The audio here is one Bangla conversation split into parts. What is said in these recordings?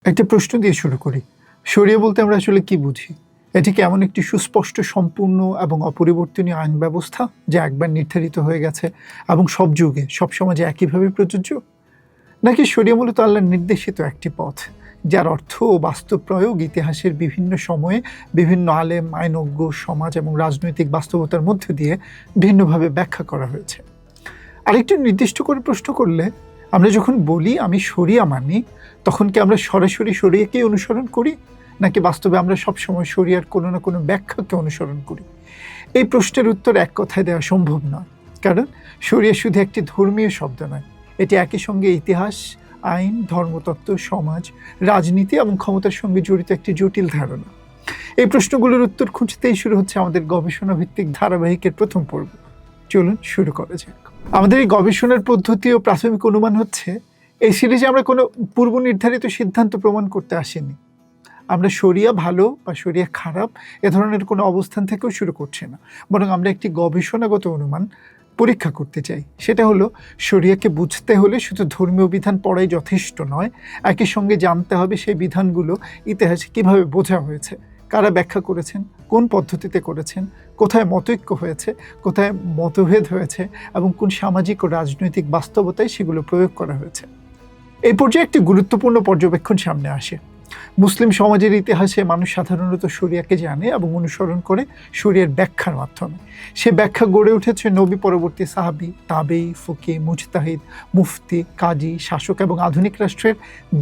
একটা প্রশ্ন দিয়ে শুরু করি। শরিয়া বলতে আমরা আসলে কি বুঝি? এটি কি এমন একটি সুস্পষ্ট, সম্পূর্ণ এবং অপরিবর্তনীয় আইন ব্যবস্থা যা একবার নির্ধারিত হয়ে গেছে এবং সব যুগে, সব সমাজে একইভাবে প্রযোজ্য? নাকি শরিয়া মূলত আল্লাহর নির্দেশিত একটি পথ, যার অর্থ ও বাস্তব প্রয়োগ ইতিহাসের বিভিন্ন সময়ে বিভিন্ন আলেম, আইনজ্ঞ, সমাজ এবং রাজনৈতিক বাস্তবতার মধ্য দিয়ে ভিন্নভাবে ব্যাখ্যা করা হয়েছে? আরেকটু নির্দিষ্ট করে প্রশ্ন করলে, আমরা যখন বলি আমি শরিয়া মানি, তখন কি আমরা সরাসরি শরিয়াকেই অনুসরণ করি, নাকি বাস্তবে আমরা সবসময় শরিয়ার কোনো না কোনো ব্যাখ্যাকে অনুসরণ করি? এই প্রশ্নের উত্তর এক কথায় দেওয়া সম্ভব নয়, কারণ শরিয়া শুধু একটি ধর্মীয় শব্দ নয়, এটি একই সঙ্গে ইতিহাস, আইন, ধর্মতত্ত্ব, সমাজ, রাজনীতি এবং ক্ষমতার সঙ্গে জড়িত একটি জটিল ধারণা। এই প্রশ্নগুলোর উত্তর খুঁজতেই শুরু হচ্ছে আমাদের গবেষণা ভিত্তিক ধারাবাহিকের প্রথম পর্ব। চলুন শুরু করা যাক। আমাদের এই গবেষণার পদ্ধতি ও প্রাথমিক অনুমান হচ্ছে, এই সিরিজে আমরা কোনো পূর্ব নির্ধারিত সিদ্ধান্ত প্রমাণ করতে আসিনি। আমরা শরিয়া ভালো বা শরিয়া খারাপ এ ধরনের কোনো অবস্থান থেকেও শুরু করছি না, বরং আমরা একটি গবেষণাগত অনুমান পরীক্ষা করতে চাই। সেটা হলো, শরিয়াকে বুঝতে হলে শুধু ধর্মীয় বিধান পড়াই যথেষ্ট নয়, একই সঙ্গে জানতে হবে সেই বিধানগুলো ইতিহাসে কীভাবে বোঝা হয়েছে, কারা ব্যাখ্যা করেছেন, কোন পদ্ধতিতে করেছেন, কোথায় মতৈক্য হয়েছে, কোথায় মতভেদ হয়েছে এবং কোন সামাজিক ও রাজনৈতিক বাস্তবতায় সেগুলো প্রয়োগ করা হয়েছে। এই পর্যায়ে একটি গুরুত্বপূর্ণ পর্যবেক্ষণ সামনে আসে। মুসলিম সমাজের ইতিহাসে মানুষ সাধারণত শরিয়াকে জানে এবং অনুসরণ করে শরিয়ার ব্যাখ্যার মাধ্যমে। সে ব্যাখ্যা গড়ে উঠেছে নবী পরবর্তী সাহাবি, তাবেই, ফকি, মুজতাহিদ, মুফতি, কাজী, শাসক এবং আধুনিক রাষ্ট্রের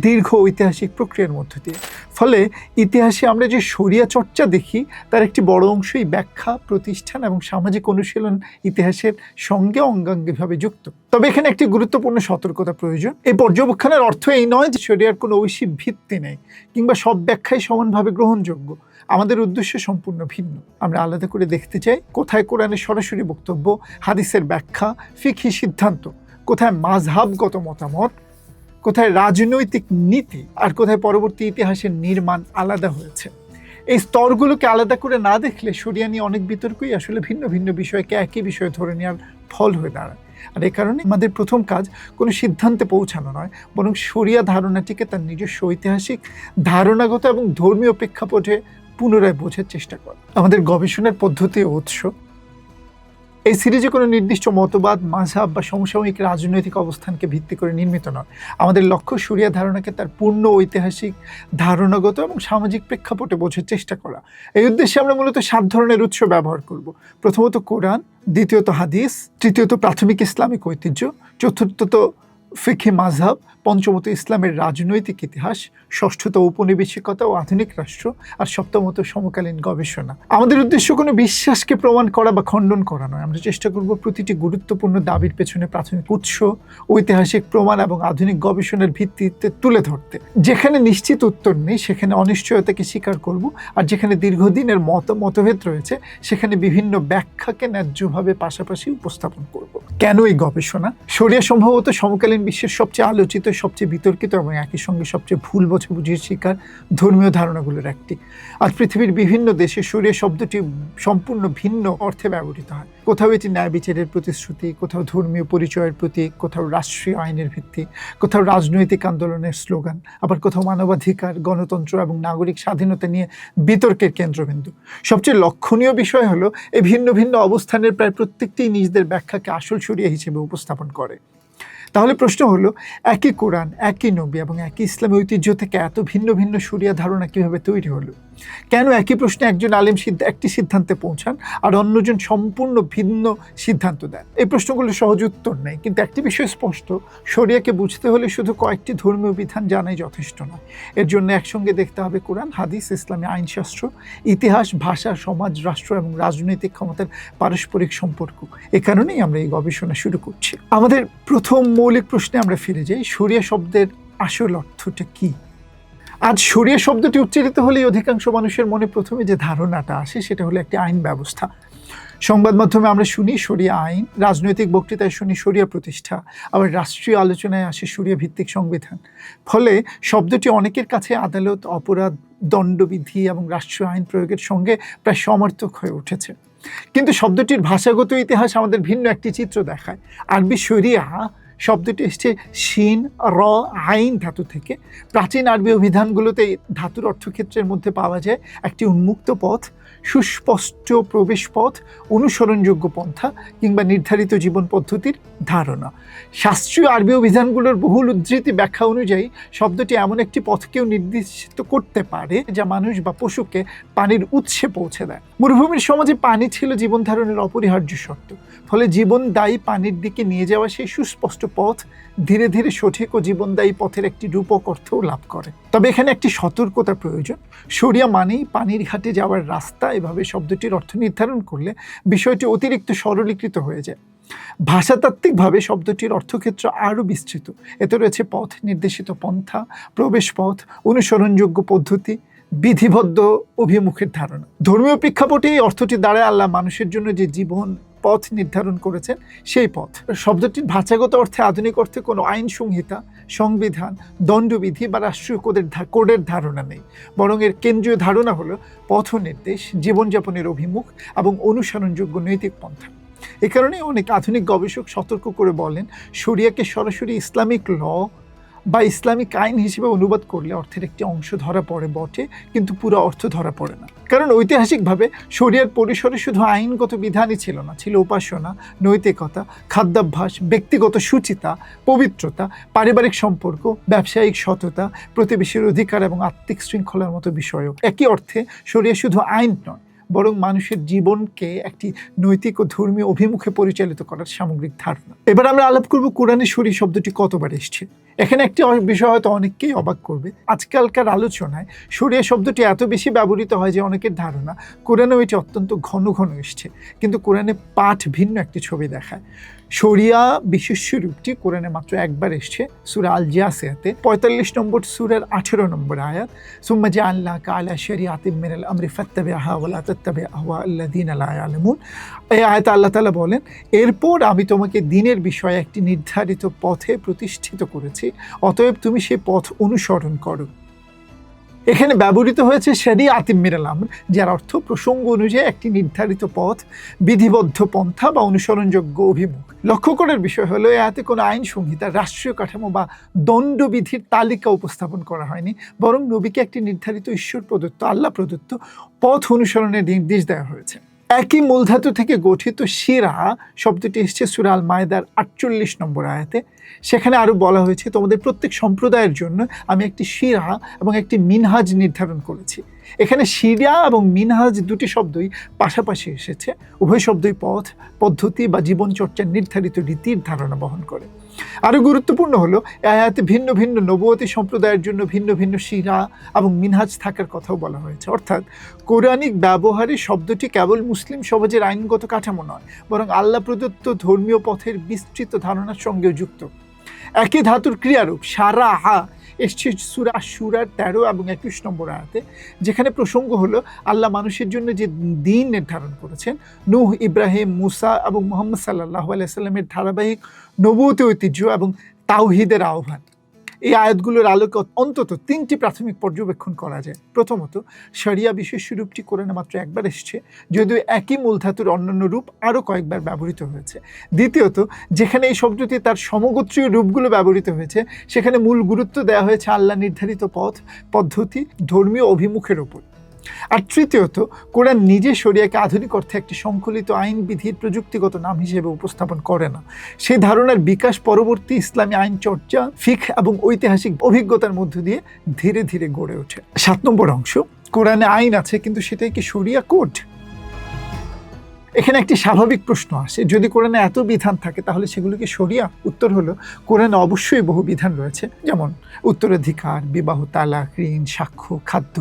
দীর্ঘ ঐতিহাসিক প্রক্রিয়ার মধ্য দিয়ে। ফলে ইতিহাসে আমরা যে শরিয়া চর্চা দেখি, তার একটি বড় অংশই ব্যাখ্যা, প্রতিষ্ঠান এবং সামাজিক অনুশীলন ইতিহাসের সঙ্গে অঙ্গাঙ্গিভাবে যুক্ত। তবে এখানে একটি গুরুত্বপূর্ণ সতর্কতা প্রয়োজন। এই পর্যবেক্ষণের অর্থ এই নয় যে শরিয়ার কোনো ঐশী ভিত্তি নেই কিংবা সব ব্যাখ্যাই সমানভাবে গ্রহণযোগ্য। আমাদের উদ্দেশ্য সম্পূর্ণ ভিন্ন। আমরা আলাদা করে দেখতে চাই কোথায় কোরআনের সরাসরি বক্তব্য, হাদিসের ব্যাখ্যা, ফিকহি সিদ্ধান্ত, কোথায় মাযহাবগত মতামত, কোথায় রাজনৈতিক নীতি, আর কোথায় পরবর্তী ইতিহাসের নির্মাণ আলাদা হয়েছে। এই স্তরগুলোকে আলাদা করে না দেখলে শরিয়া নিয়ে অনেক বিতর্কই আসলে ভিন্ন ভিন্ন বিষয়কে একই বিষয়ে ধরে নেওয়ার ফল হয়ে দাঁড়ায়। আর এই কারণে আমাদের প্রথম কাজ কোনো সিদ্ধান্তে পৌঁছানো নয়, বরং শরিয়া ধারণাটিকে তার নিজস্ব ঐতিহাসিক, ধারণাগত এবং ধর্মীয় প্রেক্ষাপটে পুনরায় বোঝার চেষ্টা করা। আমাদের গবেষণার পদ্ধতি ও উৎস এই সিরিজে কোনো নির্দিষ্ট মতবাদ, মাযহাব বা সমসাময়িক রাজনৈতিক অবস্থানকে ভিত্তি করে নির্মিত নয়। আমাদের লক্ষ্য শরিয়া ধারণাকে তার পূর্ণ ঐতিহাসিক, ধারণাগত এবং সামাজিক প্রেক্ষাপটে বোঝার চেষ্টা করা। এই উদ্দেশ্যে আমরা মূলত 7 ধরনের উৎস ব্যবহার করব। প্রথমত কোরআন, দ্বিতীয়ত হাদিস, তৃতীয়ত প্রাথমিক ইসলামিক ঐতিহ্য, চতুর্থত ফিকহি মাযহাব, পঞ্চমত ইসলামের রাজনৈতিক ইতিহাস, ষষ্ঠত ঔপনিবেশিকতা ও আধুনিক রাষ্ট্র, আর সপ্তমত সমকালীন গবেষণা। আমাদের উদ্দেশ্য কোনো বিশ্বাসকে প্রমাণ করা বা খণ্ডন করা নয়। আমরা চেষ্টা করব প্রতিটি গুরুত্বপূর্ণ দাবির পেছনে প্রাথমিক উৎস, ঐতিহাসিক প্রমাণ এবং আধুনিক গবেষণার ভিত্তিতে তুলে ধরতে। যেখানে নিশ্চিত উত্তর নেই সেখানে অনিশ্চয়তাকে স্বীকার করব, আর যেখানে দীর্ঘদিনের মতভেদ রয়েছে সেখানে বিভিন্ন ব্যাখ্যাকে ন্যায্যভাবে পাশাপাশি উপস্থাপন করব। কেন এই গবেষণা? শরিয়া সম্ভবত সমকালীন বিশ্বের সবচেয়ে আলোচিত, সবচেয়ে বিতর্কিত এবং একই সঙ্গে সবচেয়ে ভুল বোঝাবুঝির শিকার ধর্মীয় ধারণাগুলোর একটি। আর পৃথিবীর বিভিন্ন দেশে শরিয়া শব্দটি সম্পূর্ণ ভিন্ন অর্থে ব্যবহৃত হয়। কোথাও এটি ন্যায় বিচারের প্রতিশ্রুতি, কোথাও ধর্মীয় পরিচয়ের প্রতীক, কোথাও রাষ্ট্রীয় আইনের ভিত্তি, কোথাও রাজনৈতিক আন্দোলনের স্লোগান, আবার কোথাও মানবাধিকার, গণতন্ত্র এবং নাগরিক স্বাধীনতা নিয়ে বিতর্কের কেন্দ্রবিন্দু। সবচেয়ে লক্ষণীয় বিষয় হলো, এই ভিন্ন ভিন্ন অবস্থানের প্রায় প্রত্যেকটিই নিজেদের ব্যাখ্যাকে আসল শরিয়া হিসেবে উপস্থাপন করে। তাহলে প্রশ্ন হলো, একই কোরআন, একই নবী এবং একই ইসলামী ঐতিহ্য থেকে এত ভিন্ন ভিন্ন শরিয়া ধারণা কীভাবে তৈরি হলো? কেন একই প্রশ্নে একজন আলেম একটি সিদ্ধান্তে পৌঁছান আর অন্যজন সম্পূর্ণ ভিন্ন সিদ্ধান্ত দেন? এই প্রশ্নগুলো সহজ উত্তর নেই, কিন্তু একটি বিষয় স্পষ্ট, শরিয়াকে বুঝতে হলে শুধু কয়েকটি ধর্মীয় বিধান জানাই যথেষ্ট নয়। এর জন্য একসঙ্গে দেখতে হবে কোরআন, হাদিস, ইসলামী আইনশাস্ত্র, ইতিহাস, ভাষা, সমাজ, রাষ্ট্র এবং রাজনৈতিক ক্ষমতার পারস্পরিক সম্পর্ক। এ কারণেই আমরা এই গবেষণা শুরু করছি। আমাদের প্রথম মৌলিক প্রশ্নে আমরা ফিরে যাই, শরিয়া শব্দের আসল অর্থটা কী? আজ শরিয়া শব্দটি উচ্চারিত হলেই অধিকাংশ মানুষের মনে প্রথমে যে ধারণাটা আসে সেটা হলো একটি আইন ব্যবস্থা। সংবাদ মাধ্যমে আমরা শুনি শরিয়া আইন, রাজনৈতিক বক্তৃতায় শুনি শরিয়া প্রতিষ্ঠা, আবার রাষ্ট্রীয় আলোচনায় আসে শরিয়া ভিত্তিক সংবিধান। ফলে শব্দটি অনেকের কাছে আদালত, অপরাধ, দণ্ডবিধি এবং রাষ্ট্রীয় আইন প্রয়োগের সঙ্গে প্রায় সমার্থক হয়ে উঠেছে। কিন্তু শব্দটির ভাষাগত ইতিহাস আমাদের ভিন্ন একটি চিত্র দেখায়। আরবি শরিয়া শব্দটি এসছে শিন র আইন ধাতু থেকে। প্রাচীন আরবি অভিধানগুলোতে ধাতুর অর্থক্ষেত্রের মধ্যে পাওয়া যায় একটি উন্মুক্ত পথ, সুস্পষ্ট প্রবেশ পথ, অনুসরণযোগ্য পন্থা কিংবা নির্ধারিত জীবন পদ্ধতির ধারণা। শাস্ত্রীয় আরবি অভিধানগুলোর বহুল উদ্ধৃতি ব্যাখ্যা অনুযায়ী শব্দটি এমন একটি পথকেও নির্দিষ্ট করতে পারে যা মানুষ বা পশুকে পানির উৎসে পৌঁছে দেয়। মরুভূমির সমাজে পানি ছিল জীবন ধারণের অপরিহার্য শর্ত, ফলে জীবনদায়ী পানির দিকে নিয়ে যাওয়া সেই সুস্পষ্ট পথ ধীরে ধীরে সঠিক ও জীবনদায়ী পথের একটি রূপক অর্থও লাভ করে। তবে এখানে একটি সতর্কতা প্রয়োজন। শরিয়া মানেই পানির ঘাটে যাওয়ার রাস্তা, এভাবে শব্দটির অর্থ নির্ধারণ করলে বিষয়টি অতিরিক্ত সরলীকৃত হয়ে যায়। ভাষাতাত্ত্বিকভাবে শব্দটির অর্থক্ষেত্র আরও বিস্তৃত। এতে রয়েছে পথ, নির্দেশিত পন্থা, প্রবেশ পথ, অনুসরণযোগ্য পদ্ধতি, বিধিবদ্ধ অভিমুখের ধারণা। ধর্মীয় প্রেক্ষাপটে এই অর্থটি দ্বারা আল্লাহ মানুষের জন্য যে জীবন পথ নির্ধারণ করেছেন সেই পথ। শব্দটির ভাষাগত অর্থে আধুনিক অর্থে কোনো আইন সংহিতা, সংবিধান, দণ্ডবিধি বা রাষ্ট্রীয় কোডের ধারণা নেই, বরং এর কেন্দ্রীয় ধারণা হলো পথ নির্দেশ, জীবনযাপনের অভিমুখ এবং অনুসরণযোগ্য নৈতিক পন্থা। এ কারণে অনেক আধুনিক গবেষক সতর্ক করে বলেন, শরিয়াকে সরাসরি ইসলামিক ল বা ইসলামিক আইন হিসেবে অনুবাদ করলে অর্থের একটি অংশ ধরা পড়ে বটে, কিন্তু পুরো অর্থ ধরা পড়ে না। কারণ ঐতিহাসিকভাবে শরিয়ার পরিসরে শুধু আইনগত বিধানই ছিল না, ছিল উপাসনা, নৈতিকতা, খাদ্যাভ্যাস, ব্যক্তিগত সুচিতা, পবিত্রতা, পারিবারিক সম্পর্ক, ব্যবসায়িক সততা, প্রতিবেশীর অধিকার এবং আত্মিক শৃঙ্খলার মতো বিষয়ও। একই অর্থে শরিয়া শুধু আইন নয়, বরং মানুষের জীবনকে একটি নৈতিক ও ধর্মীয় অভিমুখে পরিচালিত করার সামগ্রিক ধারণা। এবার আমরা আলাপ করব কোরআনে শরী শব্দটি কতবার এসছে। এখানে একটি বিষয় হয়তো অনেককেই অবাক করবে। আজকালকার আলোচনায় শরিয়া শব্দটি এত বেশি ব্যবহৃত হয় যে অনেকের ধারণা কোরআনেও এটি অত্যন্ত ঘন ঘন এসছে, কিন্তু কোরআনে পাঠ ভিন্ন একটি ছবি দেখায়। শরিয়া বিশেষ রূপটি কোরআনে মাত্র একবার এসছে, সূরা আল জাসিয়াতে 45 নম্বর সূরার 18 নম্বর আয়াত, সুম্মা জাআলনাকা আলা শারিআতিন মিনাল আমরি ফাত্তাবি'হা ওয়া লা তাত্তাবি' আহওয়া'আল্লাযীনা লা ইয়ালামুন। এই আয়াতে আল্লাহ তাআলা বলেন, এরপর আমি তোমাকে দ্বীনের বিষয়ে একটি নির্ধারিত পথে প্রতিষ্ঠিত করেছি, অতএব তুমি সেই পথ অনুসরণ করো। এখানে ব্যবহৃত হয়েছে শারিআতিন মিনাল আমর, যার অর্থ প্রসঙ্গ অনুযায়ী একটি নির্ধারিত পথ, বিধিবদ্ধ পন্থা বা অনুসরণযোগ্য অভিমুখ। লক্ষ্য করার বিষয় হলো, এতে কোনো আইন সংহিতা, রাষ্ট্রীয় কাঠামো বা দণ্ডবিধির তালিকা উপস্থাপন করা হয়নি, বরং নবীকে একটি নির্ধারিত ঈশ্বর প্রদত্ত, আল্লাহ প্রদত্ত পথ অনুসরণের নির্দেশ দেওয়া হয়েছে। একই মূলধাতু থেকে গঠিত শিরা শব্দটি এসেছে সূরা আল মায়েদার 48 নম্বর আয়াতে। সেখানে আরও বলা হয়েছে, তোমাদের প্রত্যেক সম্প্রদায়ের জন্য আমি একটি শিরা এবং একটি মিনহাজ নির্ধারণ করেছি। এখানে শিরা এবং মিনহাজ দুটি শব্দই পাশাপাশি এসেছে। উভয় শব্দই পথ, পদ্ধতি বা জীবনচর্চার নির্ধারিত রীতির ধারণা বহন করে। আরও গুরুত্বপূর্ণ হলো, আয়াতে ভিন্ন ভিন্ন নবুয়তি সম্প্রদায়ের জন্য ভিন্ন ভিন্ন শিরা এবং মিনহাজ থাকার কথাও বলা হয়েছে। অর্থাৎ কোরআনিক ব্যবহারে শব্দটি কেবল মুসলিম সমাজের আইনগত কাঠামো নয়, বরং আল্লাহ প্রদত্ত ধর্মীয় পথের বিস্তৃত ধারণার সঙ্গেও যুক্ত। একই ধাতুর ক্রিয়ারূপ সারাহা এসছে সূরা আশ-শুরার 13 এবং 21 নম্বর আয়াতে, যেখানে প্রসঙ্গ হলো আল্লাহ মানুষের জন্য যে দ্বীন নির্ধারণ করেছেন, নূহ, ইব্রাহিম, মুসা এবং মুহাম্মদ সাল্লাল্লাহু আলাইহি সাল্লামের ধারাবাহিক নবুয়তি ঐতিহ্য এবং তাওহীদের আহ্বান। এই আয়াতগুলোর আলোকে অন্তত 3টি প্রাথমিক পর্যবেক্ষণ করা যায়। প্রথমত, শরিয়া বিশেষ রূপটি কোরআনে মাত্র একবার এসেছে, যদিও একই মূল ধাতুর অন্যান্য রূপ আরও কয়েকবার ব্যবহৃত হয়েছে। দ্বিতীয়ত, যেখানে এই শব্দটি তার সমগোত্রীয় রূপগুলো ব্যবহৃত হয়েছে, সেখানে মূল গুরুত্ব দেওয়া হয়েছে আল্লাহ নির্ধারিত পথ, পদ্ধতি, ধর্মীয় অভিমুখের ওপর। আর তৃতীয়ত, কোরআন নিজে শরিয়াকে আধুনিক অর্থে একটি সংকলিত আইন বিধির প্রযুক্তিগত নাম হিসেবে উপস্থাপন করে না। সেই ধারণার বিকাশ পরবর্তী ইসলামী আইন চর্চা, ফিকহ এবং ঐতিহাসিক অভিজ্ঞতার মধ্য দিয়ে ধীরে ধীরে গড়ে ওঠে। 7 নম্বর অংশ, কোরআনে আইন আছে কিন্তু সেটাই কি শরিয়া কোড? এখানে একটি স্বাভাবিক প্রশ্ন আসে, যদি কোরআনে এত বিধান থাকে তাহলে সেগুলো কি শরিয়া? উত্তর হলো, কোরআনে অবশ্যই বহু বিধান রয়েছে, যেমন উত্তরাধিকার, বিবাহ, তালাক, ঋণ, সাক্ষ্য, খাদ্য,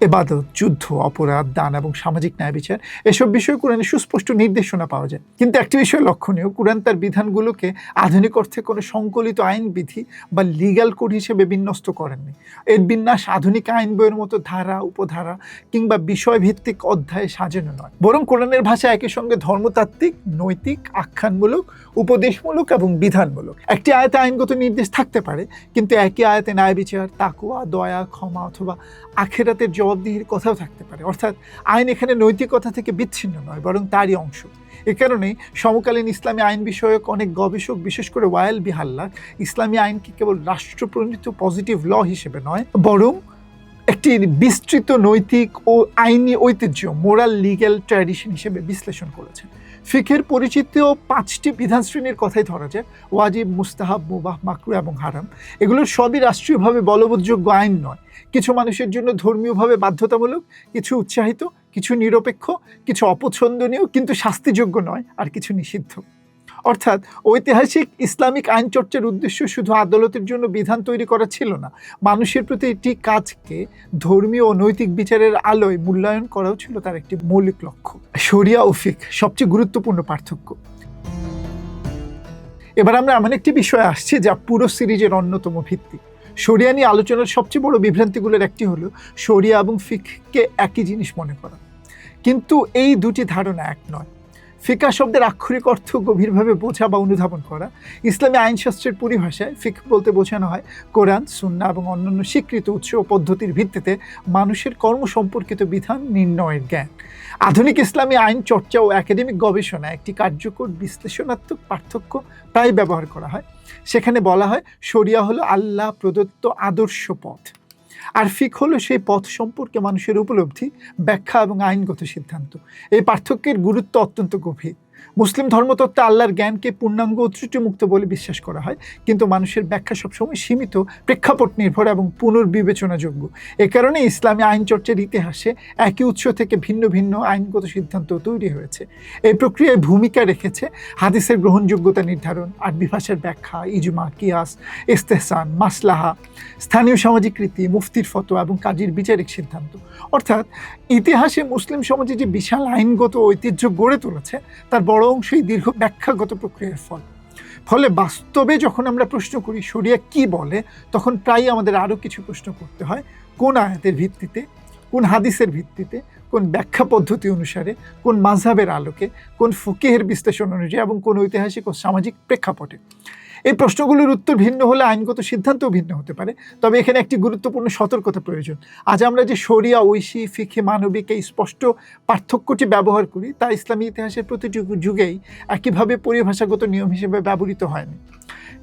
ইবাদত, যুদ্ধ, অপরাধ, দান এবং সামাজিক ন্যায় বিচার। এসব বিষয়ে কোরআনে সুস্পষ্ট নির্দেশনা পাওয়া যায়। কিন্তু একটি বিষয় লক্ষণীয়, কোরআন তার বিধানগুলোকে আধুনিক অর্থে কোনো সংকলিত আইন বিধি বা লিগ্যাল কোড হিসেবে বিন্যস্ত করেননি। এর বিন্যাস আধুনিক আইন বইয়ের মতো ধারা, উপধারা কিংবা বিষয়ভিত্তিক অধ্যায়ে সাজানো নয়, বরং কোরআনের ভাষা একই সঙ্গে ধর্মতাত্ত্বিক, নৈতিক, আখ্যানমূলক, উপদেশমূলক এবং বিধানমূলক। একটি আয়াতে আইনগত নির্দেশ থাকতে পারে, কিন্তু একই আয়াতে ন্যায় বিচার, তাকওয়া, দয়া, ক্ষমা অথবা আখিরাতের যে জবাবদিহির কথাও থাকতে পারে। অর্থাৎ আইন এখানে নৈতিকতা থেকে বিচ্ছিন্ন নয়, বরং তারই অংশ। এ কারণেই সমকালীন ইসলামী আইন বিষয়ক অনেক গবেষক, বিশেষ করে ওয়ায়েল বি হাল্লাক, ইসলামী আইনকে কেবল রাষ্ট্রপ্রণীত পজিটিভ ল হিসেবে নয়, বরং একটি বিস্তৃত নৈতিক ও আইনি ঐতিহ্য, মোরাল লিগ্যাল ট্র্যাডিশন হিসেবে বিশ্লেষণ করেছেন। ফিকের পরিচিত 5টি বিধান শ্রেণীর কথাই ধরা যায়: ওয়াজিব, মুস্তাহাব, মুবাহ, মাকরুহ এবং হারাম। এগুলোর সবই রাষ্ট্রীয়ভাবে বলবৎযোগ্য আইন নয়। কিছু মানুষের জন্য ধর্মীয়ভাবে বাধ্যতামূলক, কিছু উৎসাহিত, কিছু নিরপেক্ষ, কিছু অপছন্দনীয় কিন্তু শাস্তিযোগ্য নয়, আর কিছু নিষিদ্ধ। অর্থাৎ ঐতিহাসিক ইসলামিক আইন চর্চার উদ্দেশ্য শুধু আদালতের জন্য বিধান তৈরি করা ছিল না, মানুষের প্রতি এটি কাজকে ধর্মীয় ও নৈতিক বিচারের আলোয় মূল্যায়ন করাও ছিল তার একটি মৌলিক লক্ষ্য। শরিয়া ও ফিক সবচেয়ে গুরুত্বপূর্ণ পার্থক্য। এবার আমরা এমন একটি বিষয়ে আসছি যা পুরো সিরিজের অন্যতম ভিত্তি। শরিয়া নিয়ে আলোচনার সবচেয়ে বড় বিভ্রান্তিগুলোর একটি হলো শরিয়া এবং ফিককে একই জিনিস মনে করা। কিন্তু এই দুটি ধারণা এক নয়। ফিকা শব্দের আক্ষরিক অর্থ গভীরভাবে বোঝা বা অনুধাবন করা। ইসলামী আইনশাস্ত্রের পরিভাষায় ফিক বলতে বোঝানো হয় কোরআন, সুন্নাহ এবং অন্যান্য স্বীকৃত উৎস ও পদ্ধতির ভিত্তিতে মানুষের কর্ম সম্পর্কিত বিধান নির্ণয়ের জ্ঞান। আধুনিক ইসলামী আইন চর্চা ও একাডেমিক গবেষণায় একটি কার্যকর বিশ্লেষণাত্মক পার্থক্য প্রায় ব্যবহার করা হয়। সেখানে বলা হয় শরিয়া হলো আল্লাহ প্রদত্ত আদর্শ পথ, আর ফিক হলো সেই পথ সম্পর্কে মানুষের উপলব্ধি, ব্যাখ্যা এবং আইনগত সিদ্ধান্ত। এই পার্থক্যের গুরুত্ব অত্যন্ত গভীর। মুসলিম ধর্মতত্ত্বে আল্লাহর জ্ঞানকে পূর্ণাঙ্গ ও ত্রুটিমুক্ত বলে বিশ্বাস করা হয়, কিন্তু মানুষের ব্যাখ্যা সবসময় সীমিত, প্রেক্ষাপট নির্ভর এবং পুনর্বিবেচনাযোগ্য। এ কারণে ইসলামী আইন চর্চার ইতিহাসে একই উৎস থেকে ভিন্ন ভিন্ন আইনগত সিদ্ধান্ত তৈরি হয়েছে। এই প্রক্রিয়ায় ভূমিকা রেখেছে হাদিসের গ্রহণযোগ্যতা নির্ধারণ, আরবি ভাষার ব্যাখ্যা, ইজমা, কিয়াস, ইস্তেহসান, মাসলাহা, স্থানীয় সামাজিক রীতি, মুফতির ফতোয়া এবং কাজীর বিচারিক সিদ্ধান্ত। অর্থাৎ ইতিহাসে মুসলিম সমাজে যে বিশাল আইনগত ঐতিহ্য গড়ে তুলেছে তার বড় অংশই দীর্ঘ ব্যাখ্যাগত প্রক্রিয়ার ফলে বাস্তবে যখন আমরা প্রশ্ন করি শরিয়া কি বলে, তখন প্রায়ই আমাদের আরও কিছু প্রশ্ন করতে হয়। কোন আয়াতের ভিত্তিতে, কোন হাদিসের ভিত্তিতে, কোন ব্যাখ্যা পদ্ধতি অনুসারে, কোন মাযহাবের আলোকে, কোন ফিকহের বিশ্লেষণ অনুযায়ী এবং কোন ঐতিহাসিক ও সামাজিক প্রেক্ষাপটে। এই প্রশ্নগুলোর উত্তর ভিন্ন হলে আইনগত সিদ্ধান্তও ভিন্ন হতে পারে। তবে এখানে একটি গুরুত্বপূর্ণ সতর্কতা প্রয়োজন। আজ আমরা যে শরিয়া, ঐশী, ফিকহে, মানবিক এই স্পষ্ট পার্থক্যটি ব্যবহার করি তা ইসলামী ইতিহাসের প্রতিটি যুগেই একইভাবে পরিভাষাগত নিয়ম হিসেবে ব্যবহৃত হয়নি।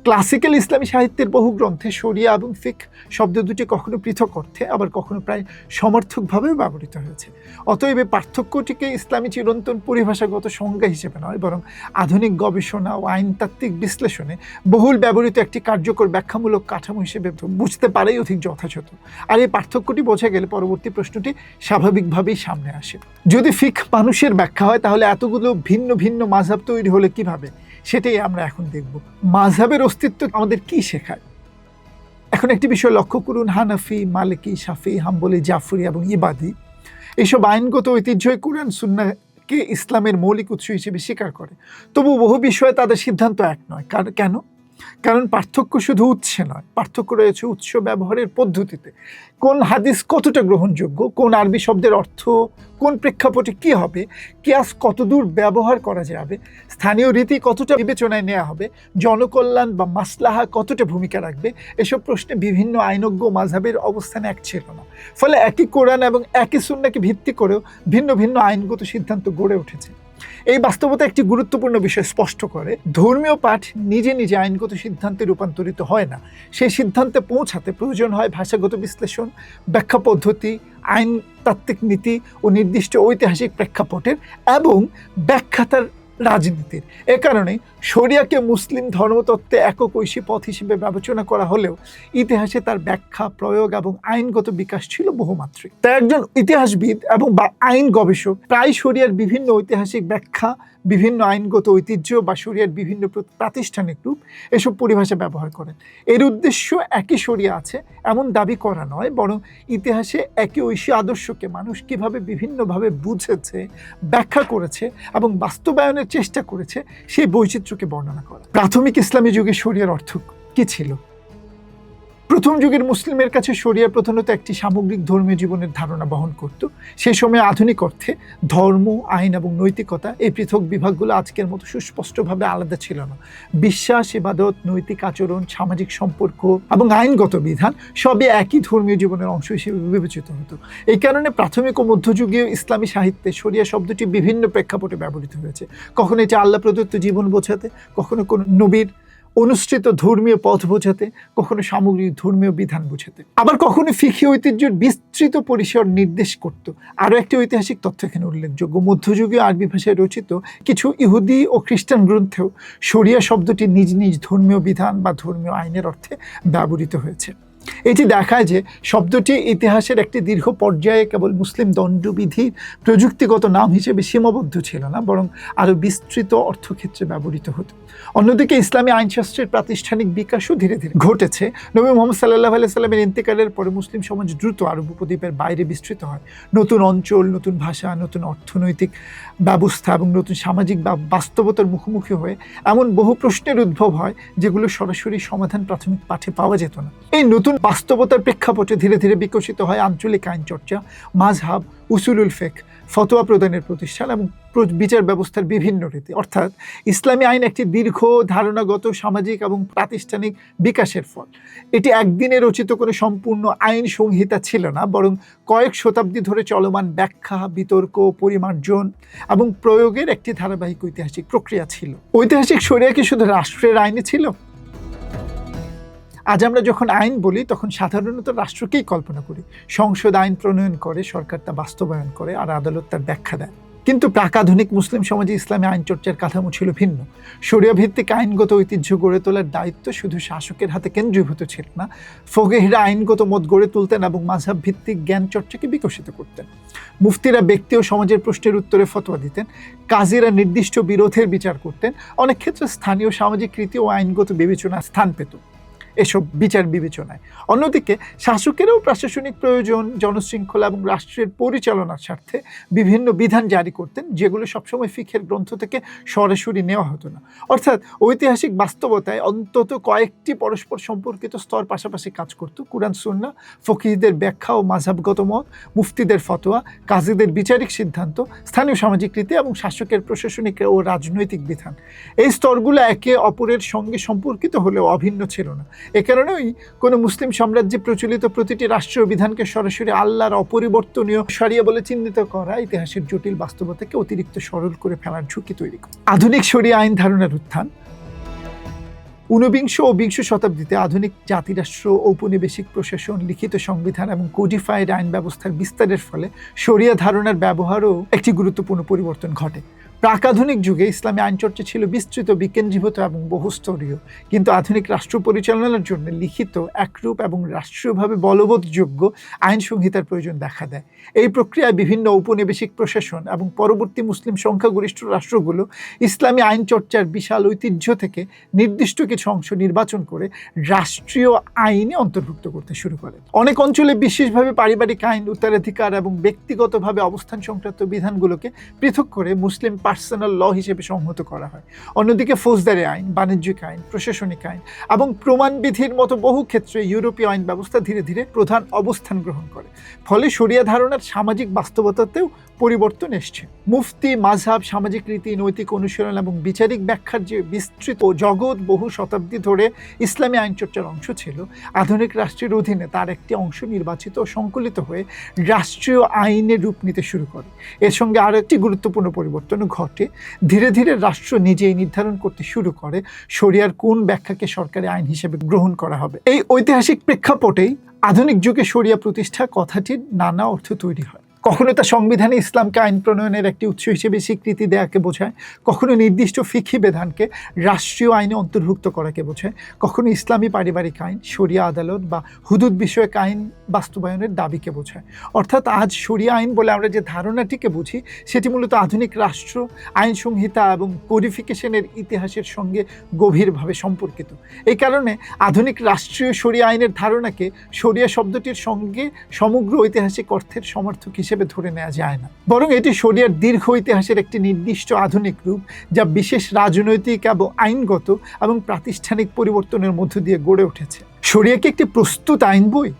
ক্লাসিক্যাল ইসলামী সাহিত্যের বহু গ্রন্থে শরিয়া এবং ফিক শব্দ দুটি কখনো পৃথক অর্থে, আবার কখনো প্রায় সমর্থকভাবেও ব্যবহৃত হয়েছে। অতএব এই পার্থক্যটিকে ইসলামী চিরন্তন পরিভাষাগত সংজ্ঞা হিসেবে নয়, বরং আধুনিক গবেষণা ও আইনতাত্ত্বিক বিশ্লেষণে বহুল ব্যবহৃত একটি কার্যকর ব্যাখ্যামূলক কাঠামো হিসেবে বুঝতে পারাই অধিক যথাযথ। আর এই পার্থক্যটি বোঝা গেলে পরবর্তী প্রশ্নটি স্বাভাবিকভাবেই সামনে আসে। যদি ফিক মানুষের ব্যাখ্যা হয়, তাহলে এতগুলো ভিন্ন ভিন্ন মাযহাব তৈরি হলে কিভাবে, সেটাই আমরা এখন দেখব। মাযহাবের অস্তিত্ব আমাদের কি শেখায়? এখন একটি বিষয় লক্ষ্য করুন, হানাফি, মালিকি, শাফি, হাম্বলি, জাফরি এবং ইবাদি এইসব আইনগত ঐতিহ্যই কোরআন সুন্নাহকে ইসলামের মৌলিক উৎস হিসেবে স্বীকার করে। তবু বহু বিষয়ে তাদের সিদ্ধান্ত এক নয়। কেন? কারণ পার্থক্য শুধু উৎসে নয়, পার্থক্য রয়েছে উৎস ব্যবহারের পদ্ধতিতে। কোন হাদিস কতটা গ্রহণযোগ্য, কোন আরবি শব্দের অর্থ কোন প্রেক্ষাপটে কি হবে, কিয়াস কতদূর ব্যবহার করা যাবে, স্থানীয় রীতি কতটা বিবেচনায় নেওয়া হবে, জনকল্যাণ বা মাসলাহা কতটা ভূমিকা রাখবে, এসব প্রশ্নে বিভিন্ন আইনজ্ঞ মাযহাবের অবস্থান এক ছিল না। ফলে একই কোরআন এবং একই সুন্নাহকে ভিত্তি করেও ভিন্ন ভিন্ন আইনগত সিদ্ধান্ত গড়ে উঠেছে। এই বাস্তবতা একটি গুরুত্বপূর্ণ বিষয় স্পষ্ট করে। ধর্মীয় পাঠ নিজে নিজে আইনগত সিদ্ধান্তে রূপান্তরিত হয় না। সেই সিদ্ধান্তে পৌঁছাতে প্রয়োজন হয় ভাষাগত বিশ্লেষণ, ব্যাখ্যা পদ্ধতি, আইনতাত্ত্বিক নীতি ও নির্দিষ্ট ঐতিহাসিক প্রেক্ষাপটের এবং ব্যাখ্যাতার রাজনীতির। এ কারণে শরিয়াকে মুসলিম ধর্মতত্ত্বে একক ঐশী পথ হিসেবে বিবেচনা করা হলেও ইতিহাসে তার ব্যাখ্যা, প্রয়োগ এবং আইনগত বিকাশ ছিল বহুমাত্রিক। তাই একজন ইতিহাসবিদ এবং আইন গবেষক প্রায় শরিয়ার বিভিন্ন ঐতিহাসিক ব্যাখ্যা, বিভিন্ন আইনগত ঐতিহ্য বা শরিয়ার বিভিন্ন প্রাতিষ্ঠানিক রূপ এসব পরিভাষা ব্যবহার করেন। এর উদ্দেশ্য একই শরিয়া আছে এমন দাবি করা নয়, বরং ইতিহাসে একই ঐশী আদর্শকে মানুষ কীভাবে বিভিন্নভাবে বুঝেছে, ব্যাখ্যা করেছে এবং বাস্তবায়নের চেষ্টা করেছে সেই বৈচিত্র্যকে বর্ণনা করা। প্রাথমিক ইসলামী যুগে শরিয়ার অর্থ কি ছিল? প্রথম যুগের মুসলিমের কাছে শরিয়া প্রধানত একটি সামগ্রিক ধর্মীয় জীবনের ধারণা বহন করত। সেই সময় আধুনিক অর্থে ধর্ম, আইন এবং নৈতিকতা এই পৃথক বিভাগগুলো আজকের মতো সুস্পষ্টভাবে আলাদা ছিল না। বিশ্বাস, ইবাদত, নৈতিক আচরণ, সামাজিক সম্পর্ক এবং আইনগত বিধান সবই একই ধর্মীয় জীবনের অংশ হিসেবে বিবেচিত হতো। এই কারণে প্রাথমিক ও মধ্যযুগীয় ইসলামী সাহিত্যে শরিয়া শব্দটি বিভিন্ন প্রেক্ষাপটে ব্যবহৃত হয়েছে। কখনো এটি আল্লাহ প্রদত্ত জীবন বোঝাতে, কখনো কোনো নবীর অনুসৃত ধর্মীয় পথ বোঝাতে, কখনো সামগ্রিক ধর্মীয় বিধান বোঝাতে, আবার কখনো ফিকহি ঐতিহ্যের বিস্তৃত পরিসর নির্দেশ করত। আরও একটি ঐতিহাসিক তথ্য এখানে উল্লেখযোগ্য, মধ্যযুগীয় আরবি ভাষায় রচিত কিছু ইহুদি ও খ্রিস্টান গ্রন্থেও শরিয়া শব্দটি নিজ নিজ ধর্মীয় বিধান বা ধর্মীয় আইনের অর্থে ব্যবহৃত হয়েছে। এটি দেখায় যে শব্দটি ইতিহাসের একটি দীর্ঘ পর্যায়ে কেবল মুসলিম দণ্ডবিধির প্রযুক্তিগত নাম হিসেবে সীমাবদ্ধ ছিল না, বরং আরও বিস্তৃত অর্থক্ষেত্রে ব্যবহৃত হতো। অন্যদিকে ইসলামী আইনশাস্ত্রের প্রাতিষ্ঠানিক বিকাশও ধীরে ধীরে ঘটেছে। নবী মুহাম্মদ সাল্লাল্লাহু আলাইহি সাল্লামের ইন্তেকালের পরে মুসলিম সমাজ দ্রুত আরব উপদ্বীপের বাইরে বিস্তৃত হয়। নতুন অঞ্চল, নতুন ভাষা, নতুন অর্থনৈতিক ব্যবস্থা এবং নতুন সামাজিক বাস্তবতার মুখোমুখি হয়ে এমন বহু প্রশ্নের উদ্ভব হয় যেগুলো সরাসরি সমাধান প্রাথমিক পাঠে পাওয়া যেত না। এই নতুন বাস্তবতার প্রেক্ষাপটে ধীরে ধীরে বিকশিত হয় আঞ্চলিক আইন চর্চা, মাযহাব, উসুলুল ফিকহ, ফতোয়া প্রদানের প্রতিষ্ঠান এবং বিচার ব্যবস্থার বিভিন্ন রীতি। অর্থাৎ ইসলামী আইন একটি দীর্ঘ ধারণাগত, সামাজিক এবং প্রাতিষ্ঠানিক বিকাশের ফল। এটি একদিনে রচিত কোনো সম্পূর্ণ আইন সংহিতা ছিল না, বরং কয়েক শতাব্দী ধরে চলমান ব্যাখ্যা, বিতর্ক, পরিমার্জন এবং প্রয়োগের একটি ধারাবাহিক ঐতিহাসিক প্রক্রিয়া ছিল। ঐতিহাসিক শরিয়া কি শুধু রাষ্ট্রের আইনে ছিল? আজ আমরা যখন আইন বলি তখন সাধারণত রাষ্ট্রকেই কল্পনা করি। সংসদ আইন প্রণয়ন করে, সরকার তা বাস্তবায়ন করে, আর আদালত তার ব্যাখ্যা দেয়। কিন্তু প্রাক-আধুনিক মুসলিম সমাজে ইসলামী আইন চর্চার কাঠামো ছিল ভিন্ন। শরিয়া ভিত্তিক আইনগত ঐতিহ্য গড়ে তোলার দায়িত্ব শুধু শাসকের হাতে কেন্দ্রীভূত ছিল না। ফকিহরা আইনগত মত গড়ে তুলতেন এবং মাযহাব ভিত্তিক জ্ঞান চর্চাকে বিকশিত করতেন। মুফতিরা ব্যক্তি ও সমাজের প্রশ্নের উত্তরে ফতোয়া দিতেন। কাজীরা নির্দিষ্ট বিরোধের বিচার করতেন। অনেক ক্ষেত্রে স্থানীয় সামাজিক রীতি ও আইনগত বিবেচনা স্থান পেত এসব বিচার বিবেচনায়। অন্যদিকে শাসকেরাও প্রশাসনিক প্রয়োজন, জনশৃঙ্খলা এবং রাষ্ট্রের পরিচালনার স্বার্থে বিভিন্ন বিধান জারি করতেন, যেগুলো সবসময় ফিকহের গ্রন্থ থেকে সরাসরি নেওয়া হতো না। অর্থাৎ ঐতিহাসিক বাস্তবতায় অন্তত কয়েকটি পরস্পর সম্পর্কিত স্তর পাশাপাশি কাজ করত। কুরআন, সুন্নাহ, ফকিহদের ব্যাখ্যা ও মাযহাবগত মত, মুফতিদের ফতোয়া, কাজীদের বিচারিক সিদ্ধান্ত, স্থানীয় সামাজিক রীতি এবং শাসকের প্রশাসনিক ও রাজনৈতিক বিধান। এই স্তরগুলো একে অপরের সঙ্গে সম্পর্কিত হলেও অভিন্ন ছিল না। এ কারণেই কোনো মুসলিম সাম্রাজ্যে প্রচলিত প্রতিটি রাষ্ট্রীয় বিধানকে সরাসরি আল্লাহর অপরিবর্তনীয় শরিয়া বলে চিহ্নিত করা ইতিহাসের জটিল বাস্তবতাকে অতিরিক্ত সরল করে ফেলার ঝুঁকি তৈরি করে। আধুনিক শরিয়া আইন ধারণার উত্থান। ঊনবিংশ ও বিংশ শতাব্দীতে আধুনিক জাতিরাষ্ট্র, ঔপনিবেশিক প্রশাসন, লিখিত সংবিধান এবং কোডিফাইড আইন ব্যবস্থার বিস্তারের ফলে শরিয়া ধারণার ব্যবহারও একটি গুরুত্বপূর্ণ পরিবর্তন ঘটে। প্রাক-আধুনিক যুগে ইসলামী আইনচর্চা ছিল বিস্তৃত, বিকেন্দ্রীভূত এবং বহুস্তরীয়। কিন্তু আধুনিক রাষ্ট্র পরিচালনার জন্য লিখিত, একরূপ এবং রাষ্ট্রীয়ভাবে বলবৎযোগ্য আইন সংহিতার প্রয়োজন দেখা দেয়। এই প্রক্রিয়ায় বিভিন্ন ঔপনিবেশিক প্রশাসন এবং পরবর্তী মুসলিম সংখ্যাগরিষ্ঠ রাষ্ট্রগুলো ইসলামী আইনচর্চার বিশাল ঐতিহ্য থেকে নির্দিষ্ট কিছু অংশ নির্বাচন করে রাষ্ট্রীয় আইনে অন্তর্ভুক্ত করতে শুরু করে। অনেক অঞ্চলে বিশেষভাবে পারিবারিক আইন, উত্তরাধিকার এবং ব্যক্তিগতভাবে অবস্থান সংক্রান্ত বিধানগুলোকে পৃথক করে মুসলিম পার্সোনাল ল হিসেবে সংহত করা হয়। অন্যদিকে ফৌজদারি আইন, বাণিজ্যিক আইন, প্রশাসনিক আইন এবং প্রমাণবিধির মতো বহু ক্ষেত্রে ইউরোপীয় আইন ব্যবস্থা ধীরে ধীরে প্রধান অবস্থান গ্রহণ করে। ফলে শরিয়া ধারণার সামাজিক বাস্তবতাতেও পরিবর্তন এসছে। মুফতি, মাযহাব, সামাজিক রীতি, নৈতিক অনুশীলন এবং বিচারিক ব্যাখ্যার যে বিস্তৃত জগৎ বহু শতাব্দী ধরে ইসলামী আইনচর্চার অংশ ছিল, আধুনিক রাষ্ট্রের অধীনে তার একটি অংশ নির্বাচিত ও সংকলিত হয়ে রাষ্ট্রীয় আইনে রূপ নিতে শুরু করে। এর সঙ্গে আরও একটি গুরুত্বপূর্ণ পরিবর্তন ঘটে। ধীরে ধীরে রাষ্ট্র নিজেই নির্ধারণ করতে শুরু করে শরিয়ার কোন ব্যাখ্যাকে সরকারি আইন হিসেবে গ্রহণ করা হবে। এই ঐতিহাসিক প্রেক্ষাপটেই আধুনিক যুগে শরিয়া প্রতিষ্ঠা কথাটির নানা অর্থ তৈরি হয়। কখনো তা সংবিধানে ইসলামকে আইন প্রণয়নের একটি উৎস হিসেবে স্বীকৃতি দেওয়াকে বোঝায়, কখনো নির্দিষ্ট ফিকহি বিধানকে রাষ্ট্রীয় আইনে অন্তর্ভুক্ত করাকে বোঝায়, কখনো ইসলামী পারিবারিক আইন, শরিয়া আদালত বা হুদুদ বিষয়ক আইন বাস্তবায়নের দাবিকে বোঝায়। অর্থাৎ আজ শরিয়া আইন বলে আমরা যে ধারণাটিকে বুঝি, সেটি মূলত আধুনিক রাষ্ট্র, আইন সংহিতা এবং কোডিফিকেশনের ইতিহাসের সঙ্গে গভীরভাবে সম্পর্কিত। এই কারণে আধুনিক রাষ্ট্রীয় শরিয়া আইনের ধারণাকে শরিয়া শব্দটির সঙ্গে সমগ্র ঐতিহাসিক অর্থের সমর্থক হিসেবে ধরে নেওয়া যায় না, বরং এটি শরিয়ার দীর্ঘ ইতিহাসের একটি নির্দিষ্ট আধুনিক রূপ, যা বিশেষ রাজনৈতিক এবং আইনগত এবং প্রাতিষ্ঠানিক পরিবর্তনের মধ্য দিয়ে গড়ে উঠেছে। শরিয়া কি একটি প্রস্তুত আইন বই?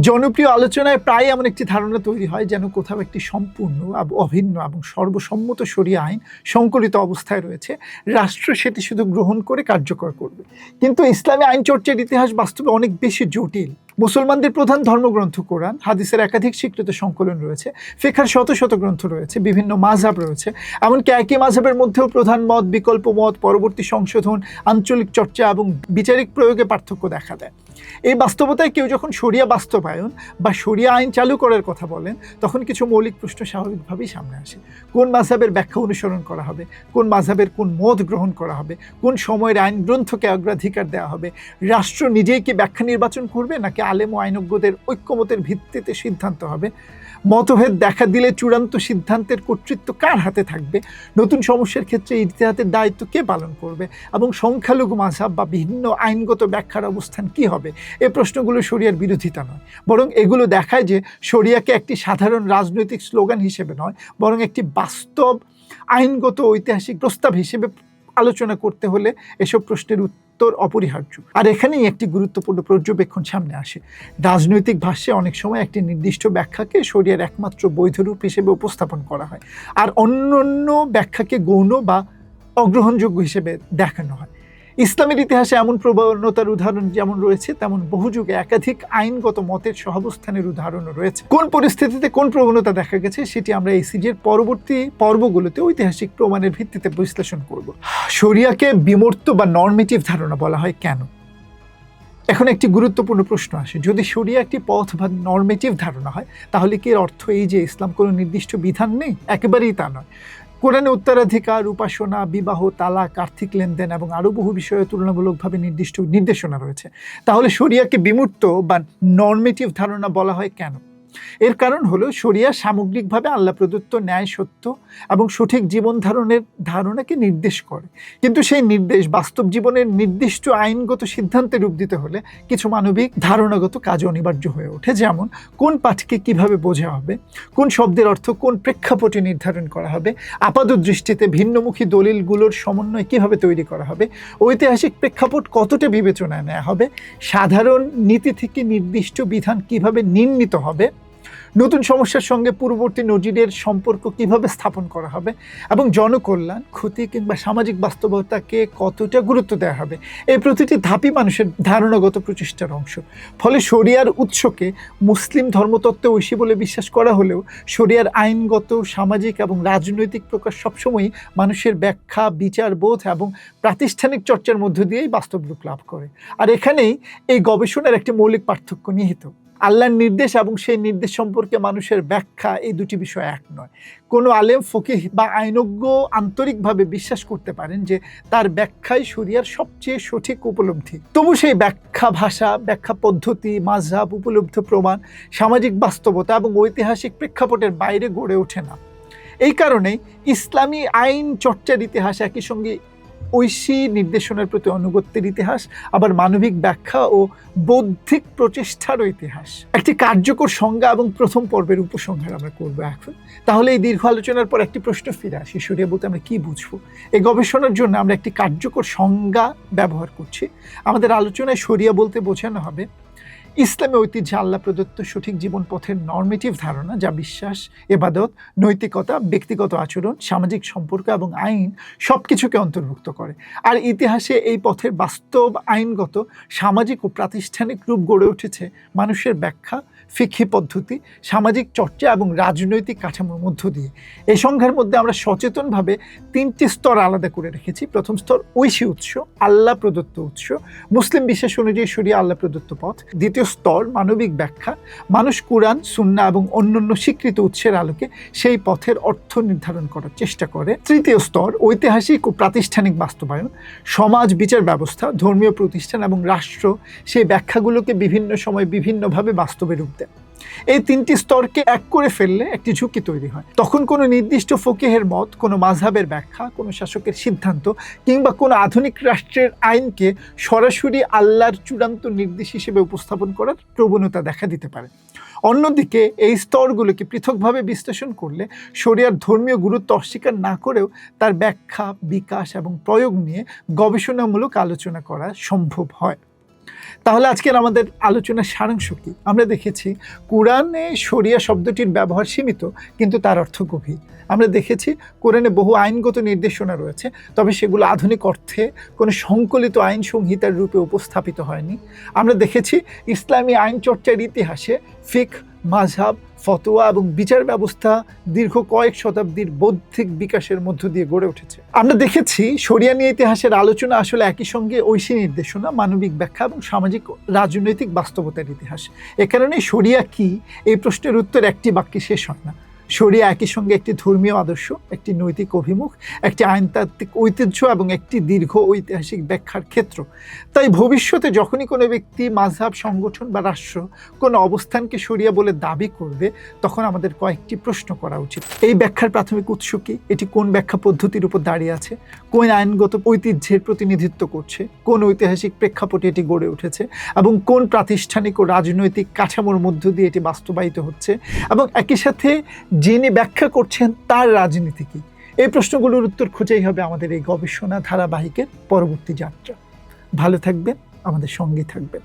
জনপ্রিয় আলোচনায় প্রায় এমন একটি ধারণা তৈরি হয় যেন কোথাও একটি সম্পূর্ণ অভিন্ন এবং সর্বসম্মত শরিয়া আইন সংকলিত অবস্থায় রয়েছে, রাষ্ট্র সেটি শুধু গ্রহণ করে কার্যকর করবে। কিন্তু ইসলামী আইন চর্চার ইতিহাস বাস্তবে অনেক বেশি জটিল। মুসলমানদের প্রধান ধর্মগ্রন্থ কোরআন, হাদিসের একাধিক স্বীকৃত সংকলন রয়েছে, ফিকহের শত শত গ্রন্থ রয়েছে, বিভিন্ন মাযহাব রয়েছে, এমনকি একই মাযহাবের মধ্যেও প্রধান মত, বিকল্প মত, পরবর্তী সংশোধন, আঞ্চলিক চর্চা এবং বিচারিক প্রয়োগে পার্থক্য দেখা দেয়। এই বাস্তবতায় কেউ যখন শরিয়া বাস্তবায়ন বা শরিয়া আইন চালু করার কথা বলেন, তখন কিছু মৌলিক প্রশ্ন স্বাভাবিকভাবেই সামনে আসে। কোন মাযহাবের ব্যাখ্যা অনুসরণ করা হবে? কোন মাযহাবের কোন মত গ্রহণ করা হবে? কোন সময়ের আইন গ্রন্থকে অগ্রাধিকার দেওয়া হবে? রাষ্ট্র নিজেই কি ব্যাখ্যা নির্বাচন করবে, নাকি আলেম ও আইনজ্ঞদের ঐক্যমতের ভিত্তিতে সিদ্ধান্ত হবে? মতভেদ দেখা দিলে চূড়ান্ত সিদ্ধান্তের কর্তৃত্ব কার হাতে থাকবে? নতুন সমস্যার ক্ষেত্রে ইজতিহাদের দায়িত্ব কে পালন করবে? এবং সংখ্যালঘু মাযহাব বা ভিন্ন আইনগত ব্যাখ্যার অবস্থান কি হবে? এই প্রশ্নগুলো শরিয়ার বিরোধিতা নয়, বরং এগুলো দেখায় যে শরিয়াকে একটি সাধারণ রাজনৈতিক স্লোগান হিসেবে নয়, বরং একটি বাস্তব আইনগত ঐতিহাসিক প্রস্তাব হিসেবে আলোচনা করতে হলে এসব প্রশ্নের উত্তর অপরিহার্য। আর এখানেই একটি গুরুত্বপূর্ণ পর্যবেক্ষণ সামনে আসে। রাজনৈতিক ভাষ্যে অনেক সময় একটি নির্দিষ্ট ব্যাখ্যাকে শরিয়ার একমাত্র বৈধ রূপ হিসেবে উপস্থাপন করা হয়, আর অন্যান্য ব্যাখ্যাকে গৌণ বা অগ্রহণযোগ্য হিসেবে দেখানো হয়। ইসলামের ইতিহাসে এমন প্রবণতার উদাহরণ যেমন রয়েছে, তেমন বহু যুগে একাধিক আইনগত মতের সহাবস্থানের উদাহরণও রয়েছে। কোন পরিস্থিতিতে কোন প্রবণতা দেখা গেছে সেটি আমরা এই সিরিজের পরবর্তী পর্বগুলোতে ঐতিহাসিক প্রমাণের ভিত্তিতে বিশ্লেষণ করব। শরিয়াকে বিমূর্ত বা নর্মেটিভ ধারণা বলা হয় কেন? এখন একটি গুরুত্বপূর্ণ প্রশ্ন আসে, যদি শরিয়া একটি পথ বা নর্মেটিভ ধারণা হয়, তাহলে কি এর অর্থ এই যে ইসলাম কোনো নির্দিষ্ট বিধান নেই? একেবারেই তা নয়। কোরআনে উত্তরাধিকার, উপাসনা, বিবাহ, তালাক, আর্থিক লেনদেন এবং আরও বহু বিষয়ে তুলনামূলকভাবে নির্দিষ্ট নির্দেশনা রয়েছে। তাহলে শরিয়াকে বিমূর্ত বা নর্মেটিভ ধারণা বলা হয় কেন? এর কারণ হলো শরিয়া সামগ্রিকভাবে আল্লাহ প্রদত্ত ন্যায়, সত্য এবং সঠিক জীবন ধারণের ধারণাকে নির্দেশ করে। কিন্তু সেই নির্দেশ বাস্তব জীবনের নির্দিষ্ট আইনগত সিদ্ধান্তে রূপ দিতে হলে কিছু মানবিক ধারণাগত কাজ অনিবার্য হয়ে ওঠে। যেমন কোন পাঠকে কিভাবে বোঝা হবে, কোন শব্দের অর্থ কোন প্রেক্ষাপটে নির্ধারণ করা হবে, আপাত দৃষ্টিতে ভিন্নমুখী দলিলগুলোর সমন্বয় কিভাবে তৈরি করা হবে, ঐতিহাসিক প্রেক্ষাপট কতটা বিবেচনায় নেওয়া হবে, সাধারণ নীতি থেকে নির্দিষ্ট বিধান কিভাবে নির্ণীত হবে, নতুন সমস্যার সঙ্গে পূর্ববর্তী নজিরের সম্পর্ক কিভাবে স্থাপন করা হবে, এবং জনকল্যাণ, ক্ষতি কিংবা সামাজিক বাস্তবতাকে কতটা গুরুত্ব দেওয়া হবে। এই প্রতিটি ধাপই মানুষের ধারণাগত প্রচেষ্টার অংশ। ফলে শরিয়ার উৎসকে মুসলিম ধর্মতত্ত্বে ঐশী বলে বিশ্বাস করা হলেও শরিয়ার আইনগত, সামাজিক এবং রাজনৈতিক প্রকাশ সবসময়ই মানুষের ব্যাখ্যা, বিচারবোধ এবং প্রাতিষ্ঠানিক চর্চার মধ্য দিয়েই বাস্তব রূপ লাভ করে। আর এখানেই এই গবেষণার একটি মৌলিক পার্থক্য নিহিত। আল্লাহর নির্দেশ এবং সেই নির্দেশ সম্পর্কে মানুষের ব্যাখ্যা, এই দুটি বিষয় এক নয়। কোনো আলেম, ফকিহ বা আইনজ্ঞ আন্তরিকভাবে বিশ্বাস করতে পারেন যে তার ব্যাখ্যাই শরিয়ার সবচেয়ে সঠিক উপলব্ধি। তবু সেই ব্যাখ্যা ভাষা, ব্যাখ্যা পদ্ধতি, মাযহাব, উপলব্ধ প্রমাণ, সামাজিক বাস্তবতা এবং ঐতিহাসিক প্রেক্ষাপটের বাইরে গড়ে ওঠে না। এই কারণেই ইসলামী আইন চর্চার ইতিহাস একই সঙ্গে ঐশী নির্দেশনার প্রতি অনুগত্যের ইতিহাস, আবার মানবিক ব্যাখ্যা ও বৌদ্ধিক প্রচেষ্টারও ইতিহাস। একটি কার্যকর সংজ্ঞা এবং প্রথম পর্বের উপসংহার আমরা করব এখন। তাহলে এই দীর্ঘ আলোচনার পর একটি প্রশ্ন ফিরে আসি, শরিয়া বলতে আমরা কি বুঝবো? এই গবেষণার জন্য আমরা একটি কার্যকর সংজ্ঞা ব্যবহার করছি। আমাদের আলোচনায় শরিয়া বলতে বোঝানো হবে ইসলামী ঐতিহ্যে আল্লাহ প্রদত্ত সঠিক জীবন পথের নর্মেটিভ ধারণা, যা বিশ্বাস, ইবাদত, নৈতিকতা, ব্যক্তিগত আচরণ, সামাজিক সম্পর্ক এবং আইন সব কিছুকে অন্তর্ভুক্ত করে। আর ইতিহাসে এই পথের বাস্তব আইনগত, সামাজিক ও প্রাতিষ্ঠানিক রূপ গড়ে উঠেছে মানুষের ব্যাখ্যা, ফিকহি পদ্ধতি, সামাজিক চর্চা এবং রাজনৈতিক কাঠামোর মধ্য দিয়ে। এই সংজ্ঞার মধ্যে আমরা সচেতনভাবে তিনটি স্তর আলাদা করে রেখেছি। প্রথম স্তর ঐশী উৎস, আল্লাহ প্রদত্ত উৎস, মুসলিম বিশ্বাস অনুযায়ী শরিয়া আল্লাহ প্রদত্ত পথ। দ্বিতীয় স্তর মানবিক ব্যাখ্যা, মানুষ কুরআন, সুন্নাহ এবং অন্যান্য স্বীকৃত উৎসের আলোকে সেই পথের অর্থ নির্ধারণ করার চেষ্টা করে। তৃতীয় স্তর ঐতিহাসিক ও প্রাতিষ্ঠানিক বাস্তবায়ন, সমাজ, বিচার ব্যবস্থা, ধর্মীয় প্রতিষ্ঠান এবং রাষ্ট্র সেই ব্যাখ্যাগুলোকে বিভিন্ন সময় বিভিন্নভাবে বাস্তবে রূপ দেয়। এই তিনটি স্তরকে এক করে ফেললে একটি ঝুঁকি তৈরি হয়। তখন কোনো নির্দিষ্ট ফকিহের মত, কোনো মাযহাবের ব্যাখ্যা, কোনো শাসকের সিদ্ধান্ত কিংবা কোনো আধুনিক রাষ্ট্রের আইনকে সরাসরি আল্লাহর চূড়ান্ত নির্দেশ হিসেবে উপস্থাপন করার প্রবণতা দেখা দিতে পারে। অন্যদিকে এই স্তরগুলোকে পৃথকভাবে বিশ্লেষণ করলে শরিয়ার ধর্মীয় গুরুত্ব অস্বীকার না করেও তার ব্যাখ্যা, বিকাশ এবং প্রয়োগ নিয়ে গবেষণামূলক আলোচনা করা সম্ভব হয়। তাহলে আজকের আমাদের আলোচনার সারাংশ কি? আমরা দেখেছি কোরআনে শরিয়া শব্দটির ব্যবহার সীমিত, কিন্তু তার অর্থ গভীর। আমরা দেখেছি কোরআনে বহু আইনগত নির্দেশনা রয়েছে, তবে সেগুলো আধুনিক অর্থে কোনো সংকলিত আইন সংহিতার রূপে উপস্থাপিত হয়নি। আমরা দেখেছি ইসলামী আইন চর্চার ইতিহাসে ফিকহ, মাযহাব, ফতোয়া এবং বিচার ব্যবস্থা দীর্ঘ কয়েক শতাব্দীর বৌদ্ধিক বিকাশের মধ্য দিয়ে গড়ে উঠেছে। আমরা দেখেছি শরিয়া নিয়ে ইতিহাসের আলোচনা আসলে একই সঙ্গে ঐশী নির্দেশনা, মানবিক ব্যাখ্যা এবং সামাজিক রাজনৈতিক বাস্তবতার ইতিহাস। এ কারণে শরিয়া কি, এই প্রশ্নের উত্তর একটি বাক্যে শেষ হয় না। শরিয়া একই সঙ্গে একটি ধর্মীয় আদর্শ, একটি নৈতিক অভিমুখ, একটি আইনতাত্ত্বিক ঐতিহ্য এবং একটি দীর্ঘ ঐতিহাসিক ব্যাখ্যার ক্ষেত্র। তাই ভবিষ্যতে যখনই কোনো ব্যক্তি, মাযহাব, সংগঠন বা রাষ্ট্র কোনো অবস্থানকে শরিয়া বলে দাবি করবে, তখন আমাদের কয়েকটি প্রশ্ন করা উচিত। এই ব্যাখ্যার প্রাথমিক উৎস কি? এটি কোন ব্যাখ্যা পদ্ধতির উপর দাঁড়িয়ে আছে? কোন আইনগত ঐতিহ্যের প্রতিনিধিত্ব করছে? কোন ঐতিহাসিক প্রেক্ষাপটে এটি গড়ে উঠেছে? এবং কোন প্রাতিষ্ঠানিক ও রাজনৈতিক কাঠামোর মধ্য দিয়ে এটি বাস্তবায়িত হচ্ছে? এবং একই সাথে যিনি ব্যাখ্যা করছেন তার রাজনীতি কি? এই প্রশ্নগুলোর উত্তর খুঁজেই হবে আমাদের এই গবেষণা ধারাবাহিকের পরবর্তী যাত্রা। ভালো থাকবেন, আমাদের সঙ্গে থাকবেন।